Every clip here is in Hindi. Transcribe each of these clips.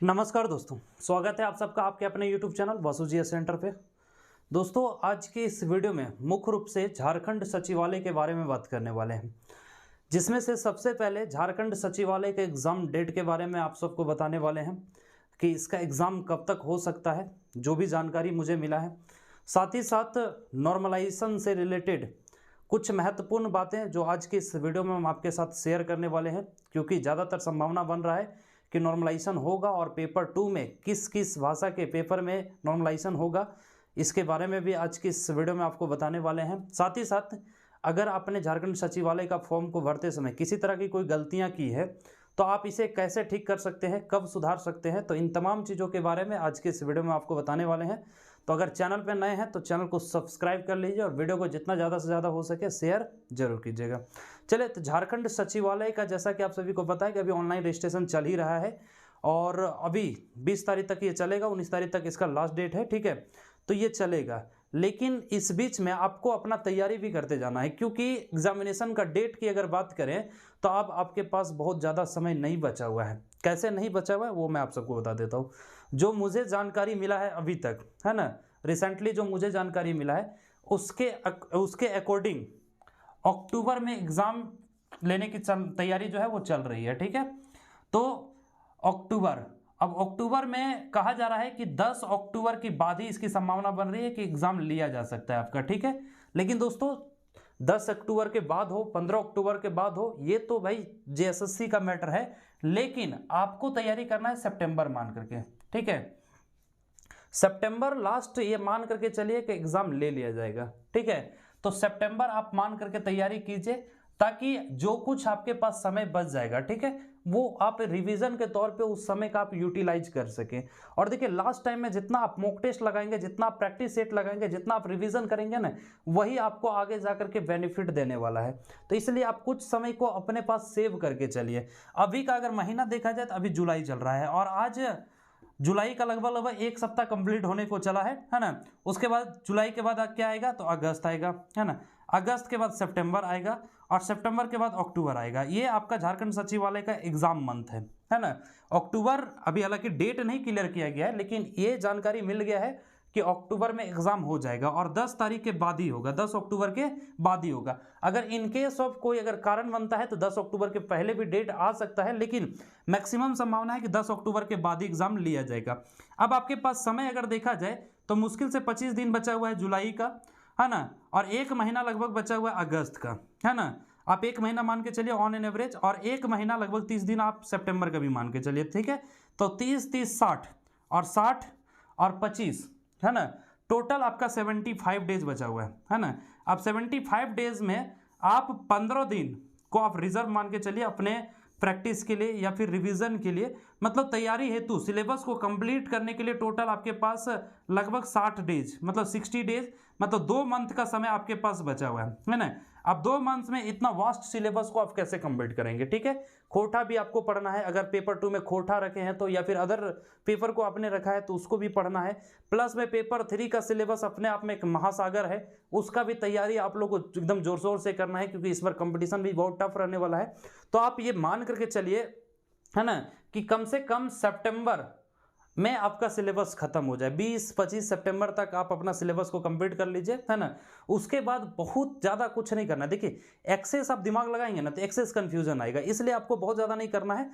नमस्कार दोस्तों, स्वागत है आप सबका आपके अपने YouTube चैनल वासुजी सेंटर पे। दोस्तों, आज के इस वीडियो में मुख्य रूप से झारखंड सचिवालय के बारे में बात करने वाले हैं, जिसमें से सबसे पहले झारखंड सचिवालय के एग्ज़ाम डेट के बारे में आप सबको बताने वाले हैं कि इसका एग्ज़ाम कब तक हो सकता है, जो भी जानकारी मुझे मिला है। साथ ही साथ नॉर्मलाइजेशन से रिलेटेड कुछ महत्वपूर्ण बातें जो आज के इस वीडियो में हम आपके साथ शेयर करने वाले हैं, क्योंकि ज़्यादातर संभावना बन रहा है कि नॉर्मलाइजेशन होगा और पेपर 2 में किस किस भाषा के पेपर में नॉर्मलाइजेशन होगा, इसके बारे में भी आज की इस वीडियो में आपको बताने वाले हैं। साथ ही साथ अगर आपने झारखंड सचिवालय का फॉर्म को भरते समय किसी तरह की कोई गलतियां की है तो आप इसे कैसे ठीक कर सकते हैं, कब सुधार सकते हैं, तो इन तमाम चीज़ों के बारे में आज के इस वीडियो में आपको बताने वाले हैं। तो अगर चैनल पर नए हैं तो चैनल को सब्सक्राइब कर लीजिए और वीडियो को जितना ज़्यादा से ज़्यादा हो सके शेयर जरूर कीजिएगा। चलिए, तो झारखंड सचिवालय का जैसा कि आप सभी को पता है कि अभी ऑनलाइन रजिस्ट्रेशन चल ही रहा है और अभी 20 तारीख तक ये चलेगा, 19 तारीख तक इसका लास्ट डेट है, ठीक है। तो ये चलेगा, लेकिन इस बीच में आपको अपना तैयारी भी करते जाना है, क्योंकि एग्जामिनेशन का डेट की अगर बात करें तो अब आपके पास बहुत ज़्यादा समय नहीं बचा हुआ है। कैसे नहीं बचा हुआ है वो मैं आप सबको बता देता हूँ। जो मुझे जानकारी मिला है अभी तक, है ना, रिसेंटली जो मुझे जानकारी मिला है उसके अकॉर्डिंग अक्टूबर में एग्ज़ाम लेने की तैयारी जो है वो चल रही है, ठीक है। तो अक्टूबर में कहा जा रहा है कि 10 अक्टूबर के बाद ही इसकी संभावना बन रही है कि एग्जाम लिया जा सकता है आपका, ठीक है। लेकिन दोस्तों, 10 अक्टूबर के बाद हो, 15 अक्टूबर के बाद हो, ये तो भाई जेएसएससी का मैटर है, लेकिन आपको तैयारी करना है सितंबर मान करके, ठीक है। सितंबर लास्ट ये मान करके चलिए कि एग्जाम ले लिया जाएगा, ठीक है। तो सितंबर आप मान करके तैयारी कीजिए, ताकि जो कुछ आपके पास समय बच जाएगा, ठीक है, वो आप रिवीजन के तौर पे उस समय का आप यूटिलाइज कर सकें। और देखिए, लास्ट टाइम में जितना आप मॉक टेस्ट लगाएंगे, जितना आप प्रैक्टिस सेट लगाएंगे, जितना आप रिवीजन करेंगे ना, वही आपको आगे जाकर के बेनिफिट देने वाला है। तो इसलिए आप कुछ समय को अपने पास सेव करके चलिए। अभी का अगर महीना देखा जाए तो अभी जुलाई चल रहा है और आज जुलाई का लगभग एक सप्ताह कंप्लीट होने को चला है ना। उसके बाद जुलाई के बाद क्या आएगा तो अगस्त आएगा, है ना। अगस्त के बाद सितंबर आएगा और सितंबर के बाद अक्टूबर आएगा। ये आपका झारखंड सचिवालय का एग्जाम मंथ है ना। अक्टूबर अभी हालांकि डेट नहीं क्लियर किया गया है, लेकिन ये जानकारी मिल गया है कि अक्टूबर में एग्जाम हो जाएगा और 10 तारीख के बाद ही होगा, 10 अक्टूबर के बाद ही होगा। अगर इन केस ऑफ कोई अगर कारण बनता है तो 10 अक्टूबर के पहले भी डेट आ सकता है, लेकिन मैक्सिमम संभावना है कि 10 अक्टूबर के बाद ही एग्जाम लिया जाएगा। अब आपके पास समय अगर देखा जाए तो मुश्किल से 25 दिन बचा हुआ है जुलाई का, है ना, और एक महीना लगभग बचा हुआ है अगस्त का, है ना। आप एक महीना मान के चलिए ऑन एन एवरेज, और एक महीना लगभग 30 दिन आप सितंबर का भी मान के चलिए, ठीक है। तो 30 60 और 60 और 25, है ना, टोटल आपका 75 डेज बचा हुआ है ना। अब 75 डेज में आप 15 दिन को आप रिजर्व मान के चलिए अपने प्रैक्टिस के लिए या फिर रिवीजन के लिए, मतलब तैयारी हेतु सिलेबस को कंप्लीट करने के लिए टोटल आपके पास लगभग 60 डेज, मतलब 60 डेज, मतलब 2 मंथ का समय आपके पास बचा हुआ है ना। अब 2 मंथ्स में इतना वास्ट सिलेबस को आप कैसे कंप्लीट करेंगे, ठीक है। खोटा भी आपको पढ़ना है, अगर पेपर 2 में खोटा रखे हैं तो, या फिर अदर पेपर को आपने रखा है तो उसको भी पढ़ना है। प्लस में पेपर 3 का सिलेबस अपने आप में एक महासागर है, उसका भी तैयारी आप लोग को एकदम जोर शोर से करना है, क्योंकि इस बार कंपटीशन भी बहुत टफ रहने वाला है। तो आप ये मान करके चलिए, है ना, कि कम से कम सितंबर में आपका सिलेबस खत्म हो जाए। 20-25 सितंबर तक आप अपना सिलेबस को कंप्लीट कर लीजिए, है ना। उसके बाद बहुत ज़्यादा कुछ नहीं करना। देखिए, एक्सेस आप दिमाग लगाएंगे ना तो एक्सेस कंफ्यूजन आएगा, इसलिए आपको बहुत ज़्यादा नहीं करना है।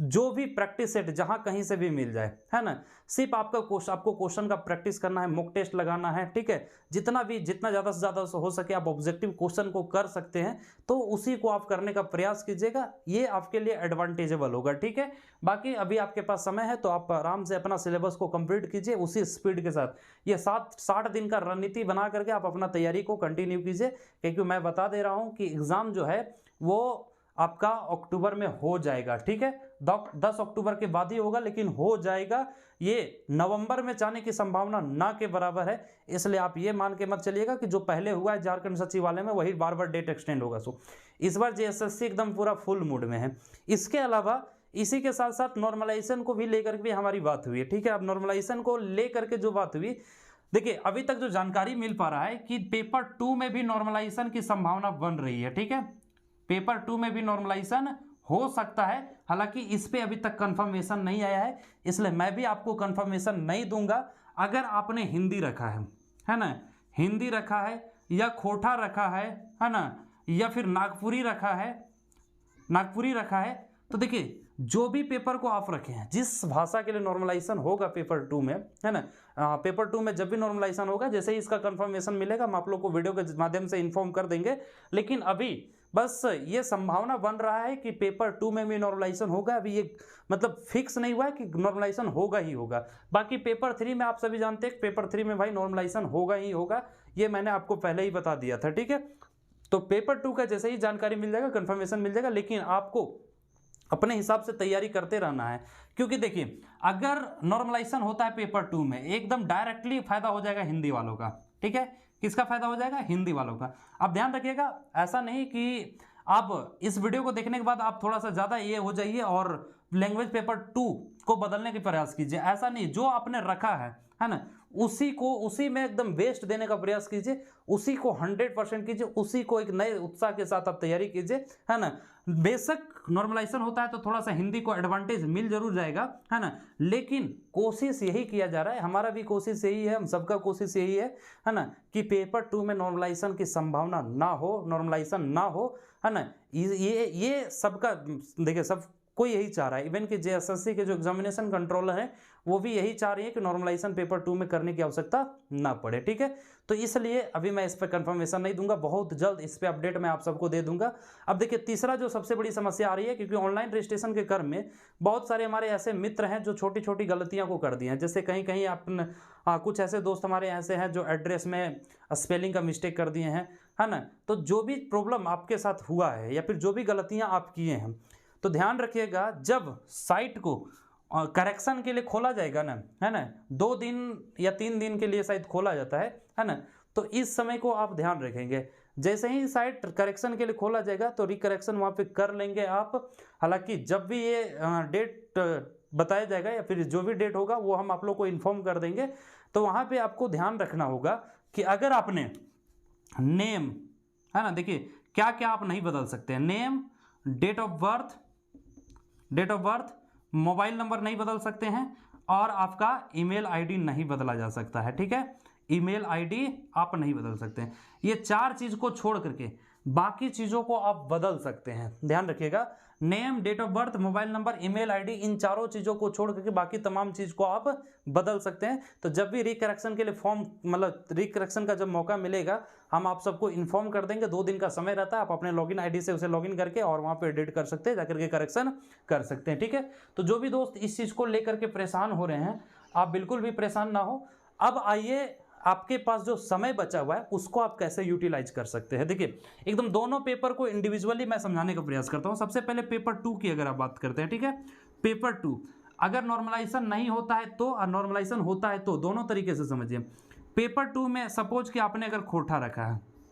जो भी प्रैक्टिस सेट जहाँ कहीं से भी मिल जाए, है ना, सिर्फ आपको क्वेश्चन का प्रैक्टिस करना है, मॉक टेस्ट लगाना है, ठीक है। जितना ज़्यादा से ज़्यादा हो सके आप ऑब्जेक्टिव क्वेश्चन को कर सकते हैं, तो उसी को आप करने का प्रयास कीजिएगा, ये आपके लिए एडवांटेजेबल होगा, ठीक है। बाकी अभी आपके पास समय है तो आप आराम से अपना सिलेबस को कंप्लीट कीजिए उसी स्पीड के साथ। ये 60 दिन का रणनीति बना करके आप अपना तैयारी को कंटिन्यू कीजिए, क्योंकि मैं बता दे रहा हूं कि एग्जाम जो है वो आपका अक्टूबर में हो जाएगा, ठीक है। 10 अक्टूबर के बाद ही होगा, लेकिन हो जाएगा। ये नवंबर में जाने की संभावना ना के बराबर है, इसलिए आप ये मान के मत चलिएगा कि जो पहले हुआ है झारखंड सचिवालय में वही बार बार डेट एक्सटेंड होगा। सो इस बार जेएसएससी एकदम पूरा फुल मूड में है। इसके अलावा इसी के साथ साथ नॉर्मलाइजेशन को भी लेकर के हमारी बात हुई है, ठीक है। अब नॉर्मलाइजेशन को लेकर के जो बात हुई, देखिए अभी तक जो जानकारी मिल पा रहा है कि पेपर 2 में भी नॉर्मलाइजेशन की संभावना बन रही है, ठीक है। पेपर 2 में भी नॉर्मलाइजेशन हो सकता है, हालांकि इस पे अभी तक कंफर्मेशन नहीं आया है, इसलिए मैं भी आपको कंफर्मेशन नहीं दूंगा। अगर आपने हिंदी रखा है ना, हिंदी रखा है या खोटा रखा है ना, या फिर नागपुरी रखा है, तो देखिए जो भी पेपर को आप रखे हैं, जिस भाषा के लिए नॉर्मलाइजेशन होगा पेपर 2 में, है ना, पेपर 2 में जब भी नॉर्मलाइजेशन होगा, जैसे ही इसका कंफर्मेशन मिलेगा हम आप लोग को वीडियो के माध्यम से इन्फॉर्म कर देंगे। लेकिन अभी बस ये संभावना बन रहा है कि पेपर 2 में भी नॉर्मलाइजेशन होगा। अभी ये मतलब फिक्स नहीं हुआ है कि नॉर्मलाइजेशन होगा ही होगा। बाकी पेपर 3 में आप सभी जानते हैं पेपर 3 में भाई नॉर्मलाइजेशन होगा ही होगा, ये मैंने आपको पहले ही बता दिया था, ठीक है। तो पेपर 2 का जैसे ही जानकारी मिल जाएगा, कंफर्मेशन मिल जाएगा, लेकिन आपको अपने हिसाब से तैयारी करते रहना है। क्योंकि देखिए अगर नॉर्मलाइजेशन होता है पेपर 2 में, एकदम डायरेक्टली फायदा हो जाएगा हिंदी वालों का, ठीक है। किसका फायदा हो जाएगा? हिंदी वालों का। अब ध्यान रखिएगा, ऐसा नहीं कि आप इस वीडियो को देखने के बाद आप थोड़ा सा ज़्यादा ये हो जाइए और लैंग्वेज पेपर 2 को बदलने के प्रयास कीजिए, ऐसा नहीं। जो आपने रखा है ना, उसी में एकदम बेस्ट देने का प्रयास कीजिए, उसी को 100% कीजिए, उसी को एक नए उत्साह के साथ आप तैयारी कीजिए, है ना। बेशक नॉर्मलाइजेशन होता है तो थोड़ा सा हिंदी को एडवांटेज मिल जरूर जाएगा, है ना, लेकिन कोशिश यही किया जा रहा है, हमारा भी कोशिश यही है, हम सबका कोशिश यही है ना, कि पेपर 2 में नॉर्मलाइजेशन की संभावना ना हो, नॉर्मलाइजेशन ना हो, है ना। ये सबका देखिए, सब कोई यही चाह रहा है। इवन कि जेएसएससी के जो एग्जामिनेशन कंट्रोलर हैं वो भी यही चाह रही है कि नॉर्मलाइजेशन पेपर 2 में करने की आवश्यकता ना पड़े, ठीक है। तो इसलिए अभी मैं इस पर कंफर्मेशन नहीं दूंगा, बहुत जल्द इस पर अपडेट मैं आप सबको दे दूंगा। अब देखिए तीसरा जो सबसे बड़ी समस्या आ रही है, क्योंकि ऑनलाइन रजिस्ट्रेशन के क्रम में बहुत सारे हमारे ऐसे मित्र हैं जो छोटी छोटी गलतियां को कर दी हैं। जैसे कहीं कहीं कुछ ऐसे दोस्त हमारे ऐसे हैं जो एड्रेस में स्पेलिंग का मिस्टेक कर दिए हैं, है ना। तो जो भी प्रॉब्लम आपके साथ हुआ है या फिर जो भी गलतियां आप किए हैं, तो ध्यान रखिएगा, जब साइट को करेक्शन के लिए खोला जाएगा ना, है ना, 2 दिन या 3 दिन के लिए शायद खोला जाता है ना, तो इस समय को आप ध्यान रखेंगे। जैसे ही साइट करेक्शन के लिए खोला जाएगा तो रिकरेक्शन वहाँ पे कर लेंगे आप। हालांकि जब भी ये डेट बताया जाएगा या फिर जो भी डेट होगा वो हम आप लोग को इन्फॉर्म कर देंगे। तो वहाँ पे आपको ध्यान रखना होगा कि अगर आपने नेम, है ना, देखिए क्या क्या आप नहीं बदल सकते हैं। Name, date of birth, mobile number नहीं बदल सकते हैं, और आपका ईमेल आईडी नहीं बदला जा सकता है, ठीक है। ईमेल आईडी आप नहीं बदल सकते हैं। ये 4 चीज को छोड़ करके बाकी चीजों को आप बदल सकते हैं। ध्यान रखिएगा, name, date of birth, mobile number, email ID, इन चारों चीजों को छोड़ करके बाकी तमाम चीज को आप बदल सकते हैं। तो जब भी रिकरेक्शन के लिए फॉर्म, मतलब रिकरेक्शन का जब मौका मिलेगा, हम आप सबको इन्फॉर्म कर देंगे। 2 दिन का समय रहता है, आप अपने लॉगिन आईडी से उसे लॉगिन करके और वहां पे एडिट कर सकते हैं, जाकर के करेक्शन कर सकते हैं, ठीक है। तो जो भी दोस्त इस चीज को लेकर के परेशान हो रहे हैं, आप बिल्कुल भी परेशान ना हो। अब आइए, आपके पास जो समय बचा हुआ है उसको आप कैसे यूटिलाइज कर सकते हैं। देखिए एकदम दोनों पेपर को इंडिविजुअली मैं समझाने का प्रयास करता हूं। सबसे पहले पेपर 2 की अगर आप बात करते हैं, ठीक है। पेपर 2 अगर नॉर्मलाइजेशन नहीं होता है तो, और नॉर्मलाइजेशन होता है तो, दोनों तरीके से समझिए। पेपर 2 में सपोज कि आपने अगर खोटा रखा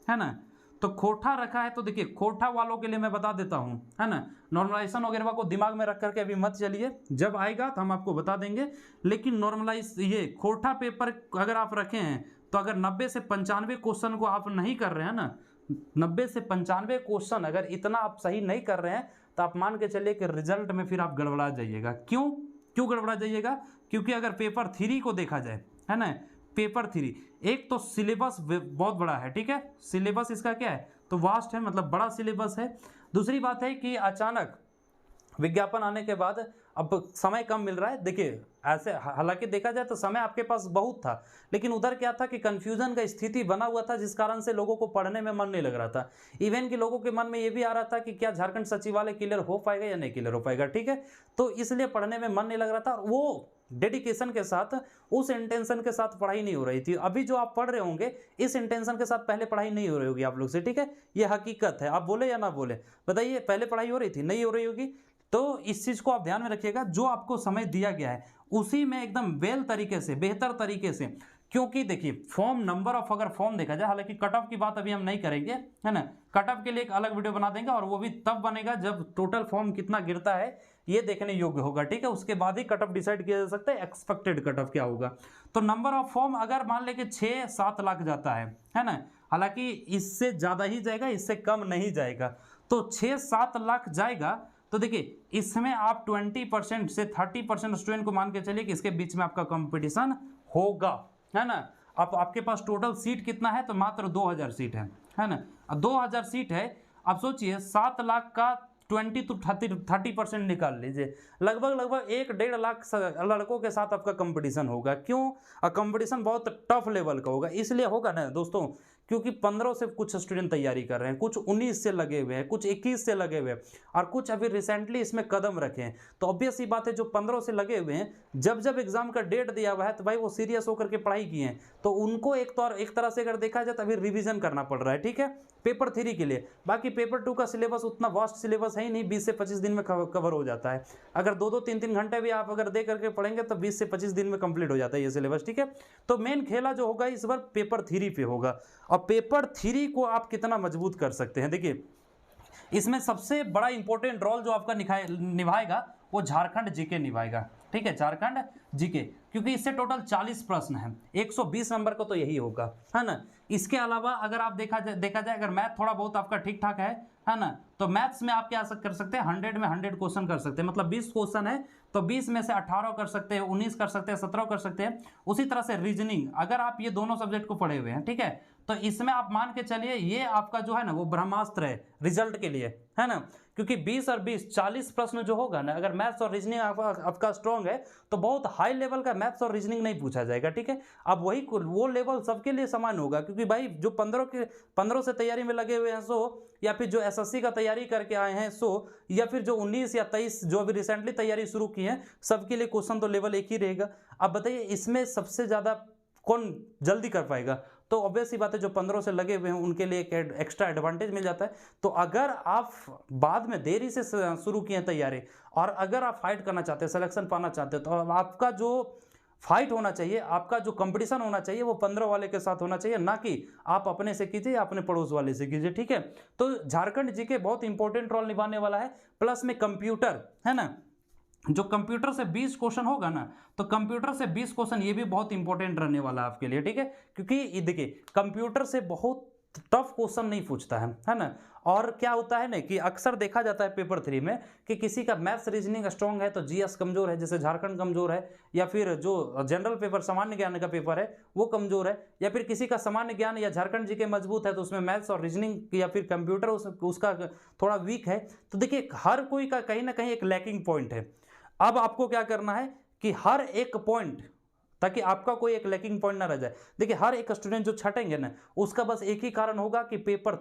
है ना, तो खोटा रखा है तो देखिए खोटा वालों के लिए मैं बता देता हूं, है ना, नॉर्मलाइजेशन वगैरह को दिमाग में रख करके अभी मत चलिए, जब आएगा तो हम आपको बता देंगे। लेकिन नॉर्मलाइज ये खोटा पेपर अगर आप रखे हैं तो अगर 90 से 95 क्वेश्चन को आप नहीं कर रहे हैं ना, 90 से 95 क्वेश्चन अगर इतना आप सही नहीं कर रहे हैं, तो आप मान के चलिए कि रिजल्ट में फिर आप गड़बड़ा जाइएगा। क्यों गड़बड़ा जाइएगा? क्योंकि अगर पेपर 3 को देखा जाए, है ना, पेपर 3 एक तो सिलेबस बहुत बड़ा है, ठीक है। सिलेबस इसका क्या है, तो वास्ट है, मतलब बड़ा सिलेबस है। दूसरी बात है कि अचानक विज्ञापन आने के बाद अब समय कम मिल रहा है। देखिए ऐसे हालांकि देखा जाए तो समय आपके पास बहुत था, लेकिन उधर क्या था कि कंफ्यूजन का स्थिति बना हुआ था, जिस कारण से लोगों को पढ़ने में मन नहीं लग रहा था। इवन कि लोगों के मन में ये भी आ रहा था कि क्या झारखंड सचिवालय क्लियर हो पाएगा या नहीं क्लियर हो पाएगा, ठीक है। तो इसलिए पढ़ने में मन नहीं लग रहा था, और वो डेडिकेशन के साथ, उस इंटेंशन के साथ पढ़ाई नहीं हो रही थी। अभी जो आप पढ़ रहे होंगे इस इंटेंशन के साथ पहले पढ़ाई नहीं हो रही होगी आप लोग से, ठीक है। ये हकीकत है, आप बोले या ना बोले, बताइए, पहले पढ़ाई हो रही थी, नहीं हो रही होगी। तो इस चीज को आप ध्यान में रखिएगा, जो आपको समय दिया गया है उसी में एकदम वेल तरीके से, बेहतर तरीके से। क्योंकि देखिए फॉर्म, नंबर ऑफ अगर फॉर्म देखा जाए, हालांकि कट ऑफ की बात अभी हम नहीं करेंगे, है ना, कट ऑफ के लिए एक अलग वीडियो बना देंगे, और वो भी तब बनेगा जब टोटल फॉर्म कितना गिरता है ये देखने योग्य होगा, ठीक है। उसके बाद ही कट ऑफ डिसाइड किया जा सकता है, एक्सपेक्टेड कट ऑफ क्या होगा। तो नंबर ऑफ फॉर्म अगर मान ले कि 6-7 लाख जाता है ना, हालांकि इससे ज्यादा ही जाएगा, इससे कम नहीं जाएगा। तो 6-7 लाख जाएगा तो देखिए इसमें आप 20% से 30% स्टूडेंट को मान के चलिए कि इसके बीच में आपका कंपटीशन होगा, है ना। अब आपके पास टोटल सीट कितना है, तो मात्र 2000 सीट है ना। अब 2000 सीट है, आप सोचिए 7 लाख का 20 to 30% निकाल लीजिए, लगभग 1-1.5 लाख लड़कों के साथ आपका कंपटीशन होगा। क्यों? कंपटीशन बहुत टफ लेवल का होगा, इसलिए होगा ना दोस्तों क्योंकि 15 से कुछ स्टूडेंट तैयारी कर रहे हैं, कुछ 19 से लगे हुए हैं, कुछ 21 से लगे हुए हैं, और कुछ अभी रिसेंटली इसमें कदम रखे हैं। तो ऑब्वियस ही बात है जो 15 से लगे हुए हैं, जब एग्जाम का डेट दिया हुआ है तो भाई वो सीरियस होकर के पढ़ाई किए हैं, तो उनको एक तरह से अगर देखा जाए तो अभी रिविजन करना पड़ रहा है, ठीक है, पेपर 3 के लिए। बाकी पेपर 2 का सिलेबस उतना वास्ट सिलेबस है ही नहीं, 20 से 25 दिन में कवर हो जाता है। अगर 2-2, 3-3 घंटे भी आप अगर दे करके पढ़ेंगे तो 20 से 25 दिन में कंप्लीट हो जाता है ये सिलेबस, ठीक है। तो मेन खेला जो होगा इस बार पेपर 3 पे होगा। और पेपर 3 को आप कितना मजबूत कर सकते हैं, देखिए इसमें सबसे बड़ा इंपॉर्टेंट रोल जो आपका निभाएगा वो झारखंड जीके निभाएगा, ठीक है, झारखंड जीके, क्योंकि इससे टोटल 40 प्रश्न हैं, 120 नंबर का तो यही होगा, है ना। इसके अलावा अगर आप देखा जाए अगर मैथ थोड़ा बहुत आपका ठीक ठाक है ना, तो मैथ्स में आप क्या कर सकते हैं, 100 में 100 क्वेश्चन कर सकते हैं, मतलब 20 क्वेश्चन है तो 20 में से 18 कर सकते हैं, 19 कर सकते हैं, 17 कर सकते हैं। उसी तरह से रीजनिंग, अगर आप ये दोनों सब्जेक्ट को पढ़े हुए हैं, ठीक है, तो इसमें आप मान के चलिए ये आपका जो है ना वो ब्रह्मास्त्र है रिजल्ट के लिए, है ना, क्योंकि 20 और 20 40 प्रश्न जो होगा ना, अगर मैथ्स और रीजनिंग आपका स्ट्रॉन्ग है तो बहुत हाई लेवल का मैथ्स और रीजनिंग नहीं पूछा जाएगा, ठीक है। अब वो लेवल सबके लिए समान होगा, क्योंकि भाई जो 15 से तैयारी में लगे हुए हैं सो, या फिर जो एसएससी का तैयारी करके आए हैं सो, या फिर जो 19 या 23 जो अभी रिसेंटली तैयारी शुरू की है, सबके लिए क्वेश्चन तो लेवल एक ही रहेगा। अब बताइए इसमें सबसे ज़्यादा कौन जल्दी कर पाएगा, तो ऑब्वियस ही बात है जो 15 से लगे हुए हैं उनके लिए एक एक्स्ट्रा एडवांटेज मिल जाता है। तो अगर आप बाद में देरी से शुरू किए तैयारी, और अगर आप फाइट करना चाहते हैं, सिलेक्शन पाना चाहते हैं, तो आपका जो फाइट होना चाहिए, आपका जो कंपटीशन होना चाहिए वो 15 वाले के साथ होना चाहिए, ना कि आप अपने से कीजिए या अपने पड़ोस वाले से कीजिए, ठीक है। तो झारखंड जीके बहुत इंपॉर्टेंट रोल निभाने वाला है। प्लस में कंप्यूटर, है ना, जो कंप्यूटर से 20 क्वेश्चन होगा ना, तो कंप्यूटर से 20 क्वेश्चन ये भी बहुत इंपॉर्टेंट रहने वाला है आपके लिए, ठीक है, क्योंकि देखिए कंप्यूटर से बहुत टफ क्वेश्चन नहीं पूछता है ना। और क्या होता है ना कि अक्सर देखा जाता है पेपर 3 में कि किसी का मैथ्स रीजनिंग स्ट्रॉन्ग है तो जीएस कमजोर है, जैसे झारखंड कमजोर है, या फिर जो जनरल पेपर सामान्य ज्ञान का पेपर है वो कमजोर है, या फिर किसी का सामान्य ज्ञान या झारखंड जीके मजबूत है तो उसमें मैथ्स और रीजनिंग या फिर कंप्यूटर उसका थोड़ा वीक है। तो देखिए हर कोई का कहीं ना कहीं एक लैकिंग पॉइंट है। अब आपको क्या करना है कि हर एक पॉइंट, ताकि आपका कोई एक लैकिंग पॉइंट ना रह जाए। देखिए हर एक स्टूडेंट जो छटेंगे ना, उसका बस एक ही कारण होगा कि पेपर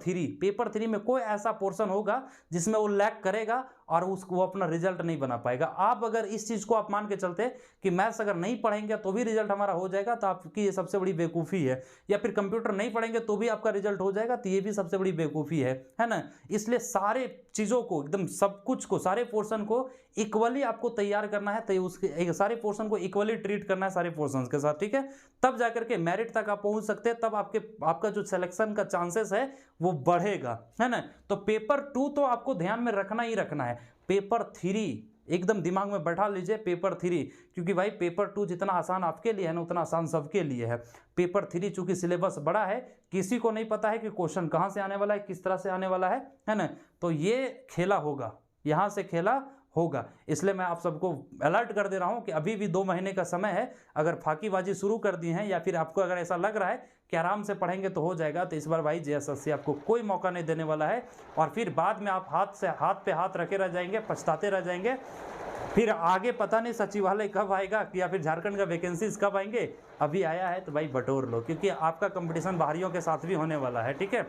3 में कोई ऐसा पोर्शन होगा जिसमें वो लैक करेगा और उसको अपना रिजल्ट नहीं बना पाएगा। आप अगर इस चीज़ को आप मान के चलते कि मैथ्स अगर नहीं पढ़ेंगे तो भी रिजल्ट हमारा हो जाएगा, तो आपकी ये सबसे बड़ी बेवकूफ़ी है, या फिर कंप्यूटर नहीं पढ़ेंगे तो भी आपका रिजल्ट हो जाएगा, तो ये भी सबसे बड़ी बेवकूफ़ी है ना। इसलिए सारे चीज़ों को एकदम सब कुछ को, सारे पोर्शन को इक्वली आपको तैयार करना है, तो उसके सारे पोर्शन को इक्वली ट्रीट करना है सारे पोर्शंस के साथ, ठीक है, तब जाकर के मेरिट तक आप पहुंच सकते हैं, तब आपका जो सिलेक्शन का चांसेस है वो बढ़ेगा, है ना। तो पेपर 2 तो आपको ध्यान में रखना ही रखना है, पेपर 3 एकदम दिमाग में बैठा लीजिए, पेपर 3, क्योंकि भाई पेपर 2 जितना आसान आपके लिए है ना उतना आसान सबके लिए है। पेपर 3 चूंकि सिलेबस बड़ा है, किसी को नहीं पता है कि क्वेश्चन कहाँ से आने वाला है, किस तरह से आने वाला है ना, तो ये खेला होगा, यहाँ से खेला होगा। इसलिए मैं आप सबको अलर्ट कर दे रहा हूं कि अभी भी 2 महीने का समय है, अगर फाकीबाजी शुरू कर दी है या फिर आपको अगर ऐसा लग रहा है कि आराम से पढ़ेंगे तो हो जाएगा, तो इस बार भाई जेएसएससी आपको कोई मौका नहीं देने वाला है, और फिर बाद में आप हाथ पे हाथ रखे रह जाएंगे, पछताते रह जाएंगे। फिर आगे पता नहीं सचिवालय कब आएगा या फिर झारखंड का वैकेंसीज कब आएंगे, अभी आया है तो भाई बटोर लो, क्योंकि आपका कंपटीशन बाहरियों के साथ भी होने वाला है, ठीक है।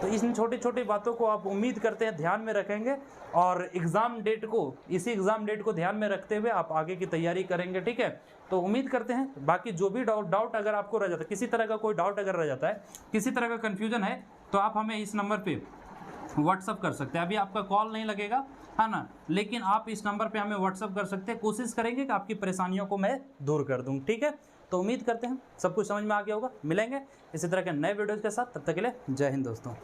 तो इन छोटी छोटी बातों को आप उम्मीद करते हैं ध्यान में रखेंगे, और इसी एग्ज़ाम डेट को ध्यान में रखते हुए आप आगे की तैयारी करेंगे, ठीक है। तो उम्मीद करते हैं, बाकी जो भी डाउट अगर आपको रह जाता है, किसी तरह का कोई डाउट अगर रह जाता है, किसी तरह का कन्फ्यूजन है, तो आप हमें इस नंबर पर व्हाट्सअप कर सकते हैं। अभी आपका कॉल नहीं लगेगा, है ना, लेकिन आप इस नंबर पे हमें व्हाट्सअप कर सकते हैं। कोशिश करेंगे कि आपकी परेशानियों को मैं दूर कर दूं, ठीक है। तो उम्मीद करते हैं सब कुछ समझ में आ गया होगा। मिलेंगे इसी तरह के नए वीडियोज़ के साथ, तब तक के लिए जय हिंद दोस्तों।